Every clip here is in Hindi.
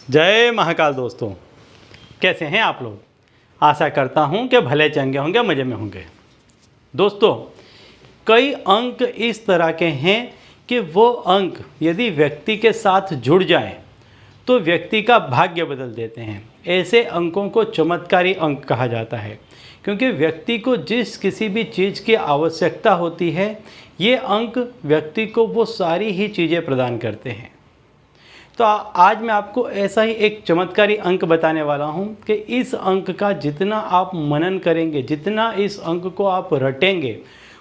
जय महाकाल दोस्तों, कैसे हैं आप लोग। आशा करता हूं कि भले चंगे होंगे, मज़े में होंगे। दोस्तों, कई अंक इस तरह के हैं कि वो अंक यदि व्यक्ति के साथ जुड़ जाएं तो व्यक्ति का भाग्य बदल देते हैं। ऐसे अंकों को चमत्कारी अंक कहा जाता है, क्योंकि व्यक्ति को जिस किसी भी चीज़ की आवश्यकता होती है, ये अंक व्यक्ति को वो सारी ही चीज़ें प्रदान करते हैं। तो आज मैं आपको ऐसा ही एक चमत्कारी अंक बताने वाला हूं कि इस अंक का जितना आप मनन करेंगे, जितना इस अंक को आप रटेंगे,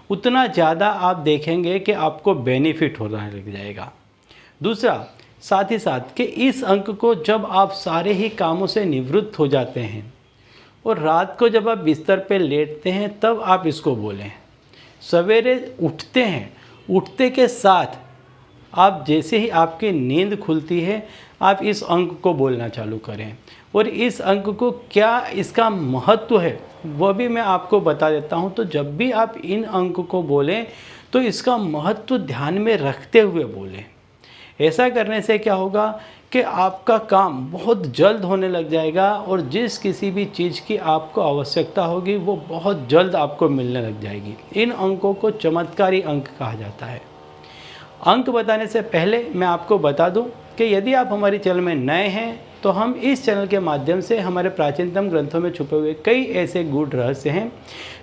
उतना ज़्यादा आप देखेंगे कि आपको बेनिफिट होने लग जाएगा। दूसरा, साथ ही साथ कि इस अंक को जब आप सारे ही कामों से निवृत्त हो जाते हैं और रात को जब आप बिस्तर पे लेटते हैं, तब आप इसको बोलें। सवेरे उठते हैं, उठते के साथ आप जैसे ही आपकी नींद खुलती है, आप इस अंक को बोलना चालू करें। और इस अंक को क्या इसका महत्व है वह भी मैं आपको बता देता हूं। तो जब भी आप इन अंक को बोलें तो इसका महत्व ध्यान में रखते हुए बोलें। ऐसा करने से क्या होगा कि आपका काम बहुत जल्द होने लग जाएगा और जिस किसी भी चीज़ की आपको आवश्यकता होगी वो बहुत जल्द आपको मिलने लग जाएगी। इन अंकों को चमत्कारी अंक कहा जाता है। अंक बताने से पहले मैं आपको बता दूं कि यदि आप हमारे चैनल में नए हैं तो हम इस चैनल के माध्यम से हमारे प्राचीनतम ग्रंथों में छुपे हुए कई ऐसे गूढ़ रहस्य हैं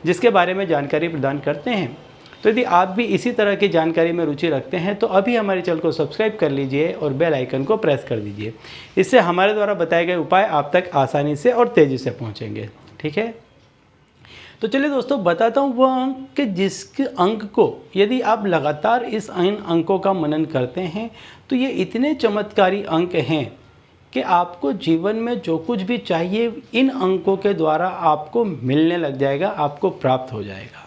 जिसके बारे में जानकारी प्रदान करते हैं। तो यदि आप भी इसी तरह की जानकारी में रुचि रखते हैं तो अभी हमारे चैनल को सब्सक्राइब कर लीजिए और बेल आइकन को प्रेस कर दीजिए। इससे हमारे द्वारा बताए गए उपाय आप तक आसानी से और तेज़ी से पहुँचेंगे। ठीक है, तो चलिए दोस्तों, बताता हूँ वह अंक कि जिसके अंक को यदि आप लगातार इन अंकों का मनन करते हैं तो ये इतने चमत्कारी अंक हैं कि आपको जीवन में जो कुछ भी चाहिए इन अंकों के द्वारा आपको मिलने लग जाएगा, आपको प्राप्त हो जाएगा।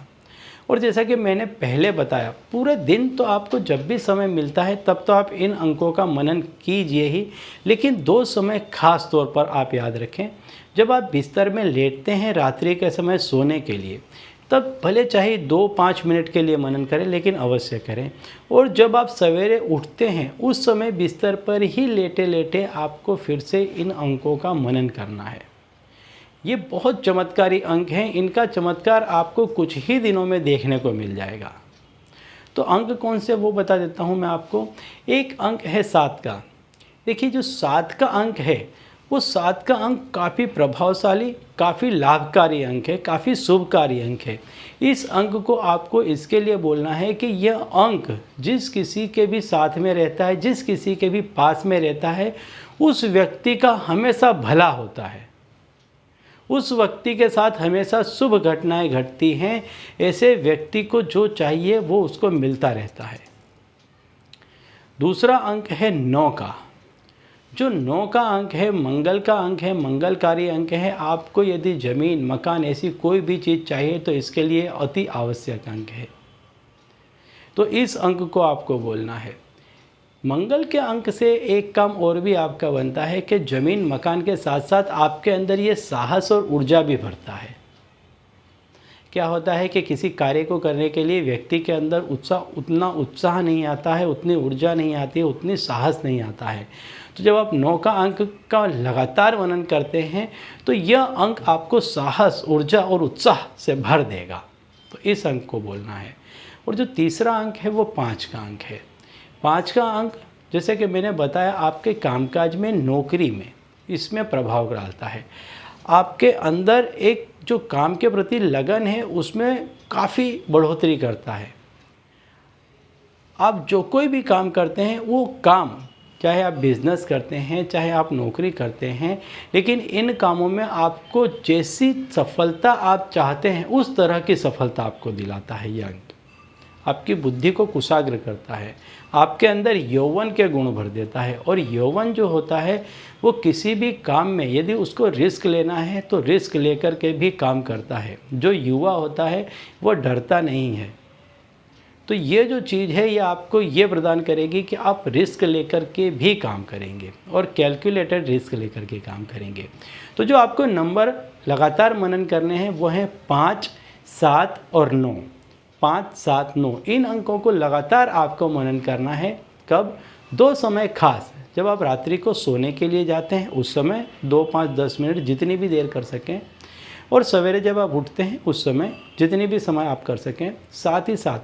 और जैसा कि मैंने पहले बताया, पूरे दिन तो आपको जब भी समय मिलता है तब तो आप इन अंकों का मनन कीजिए ही, लेकिन 2 समय खास तौर पर आप याद रखें। जब आप बिस्तर में लेटते हैं रात्रि के समय सोने के लिए, तब भले चाहे 2-5 मिनट के लिए मनन करें, लेकिन अवश्य करें। और जब आप सवेरे उठते हैं उस समय बिस्तर पर ही लेटे लेटे आपको फिर से इन अंकों का मनन करना है। ये बहुत चमत्कारी अंक हैं, इनका चमत्कार आपको कुछ ही दिनों में देखने को मिल जाएगा। तो अंक कौन से वो बता देता हूँ मैं आपको। एक अंक है 7 का। देखिए, जो 7 का अंक है वो 7 का अंक काफ़ी प्रभावशाली, काफ़ी लाभकारी अंक है, काफ़ी शुभकारी अंक है। इस अंक को आपको इसके लिए बोलना है कि यह अंक जिस किसी के भी साथ में रहता है, जिस किसी के भी पास में रहता है, उस व्यक्ति का हमेशा भला होता है, उस व्यक्ति के साथ हमेशा शुभ घटनाएं घटती हैं। ऐसे व्यक्ति को जो चाहिए वो उसको मिलता रहता है। दूसरा अंक है 9 का। जो 9 का अंक है मंगल का अंक है, मंगलकारी अंक है। आपको यदि ज़मीन, मकान, ऐसी कोई भी चीज़ चाहिए तो इसके लिए अति आवश्यक अंक है। तो इस अंक को आपको बोलना है। मंगल के अंक से एक काम और भी आपका बनता है कि ज़मीन, मकान के साथ साथ आपके अंदर ये साहस और ऊर्जा भी भरता है। क्या होता है कि किसी कार्य को करने के लिए व्यक्ति के अंदर उतना उत्साह नहीं आता है, उतनी ऊर्जा नहीं आती है, उतनी साहस नहीं आता है। तो जब आप 9 का अंक का लगातार मनन करते हैं तो यह अंक आपको साहस, ऊर्जा और उत्साह से भर देगा। तो इस अंक को बोलना है। और जो तीसरा अंक है वो 5 का अंक है। 5 का अंक, जैसे कि मैंने बताया, आपके कामकाज में, नौकरी में इसमें प्रभाव डालता है। आपके अंदर एक जो काम के प्रति लगन है उसमें काफ़ी बढ़ोतरी करता है। आप जो कोई भी काम करते हैं वो काम, चाहे आप बिज़नेस करते हैं, चाहे आप नौकरी करते हैं, लेकिन इन कामों में आपको जैसी सफलता आप चाहते हैं उस तरह की सफलता आपको दिलाता है। यह अंक आपकी बुद्धि को कुशाग्र करता है, आपके अंदर यौवन के गुण भर देता है। और यौवन जो होता है वो किसी भी काम में यदि उसको रिस्क लेना है तो रिस्क लेकर के भी काम करता है। जो युवा होता है वो डरता नहीं है। तो ये जो चीज़ है ये आपको ये प्रदान करेगी कि आप रिस्क लेकर के भी काम करेंगे और कैलकुलेटेड रिस्क लेकर के काम करेंगे। तो जो आपको नंबर लगातार मनन करने हैं वो हैं 5, 7 और 9। 5, 7, 9 इन अंकों को लगातार आपको मनन करना है। कब? दो समय खास, जब आप रात्रि को सोने के लिए जाते हैं उस समय 2, 5, 10 मिनट जितनी भी देर कर सकें, और सवेरे जब आप उठते हैं उस समय जितनी भी समय आप कर सकें। साथ ही साथ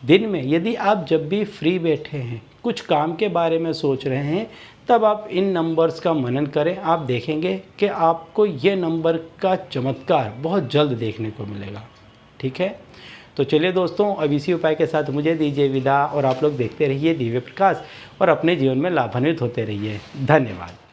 दिन में यदि आप जब भी फ्री बैठे हैं, कुछ काम के बारे में सोच रहे हैं, तब आप इन नंबर्स का मनन करें। आप देखेंगे कि आपको ये नंबर का चमत्कार बहुत जल्द देखने को मिलेगा। ठीक है, तो चलिए दोस्तों, अब इसी उपाय के साथ मुझे दीजिए विदा, और आप लोग देखते रहिए दिव्य प्रकाश और अपने जीवन में लाभान्वित होते रहिए। धन्यवाद।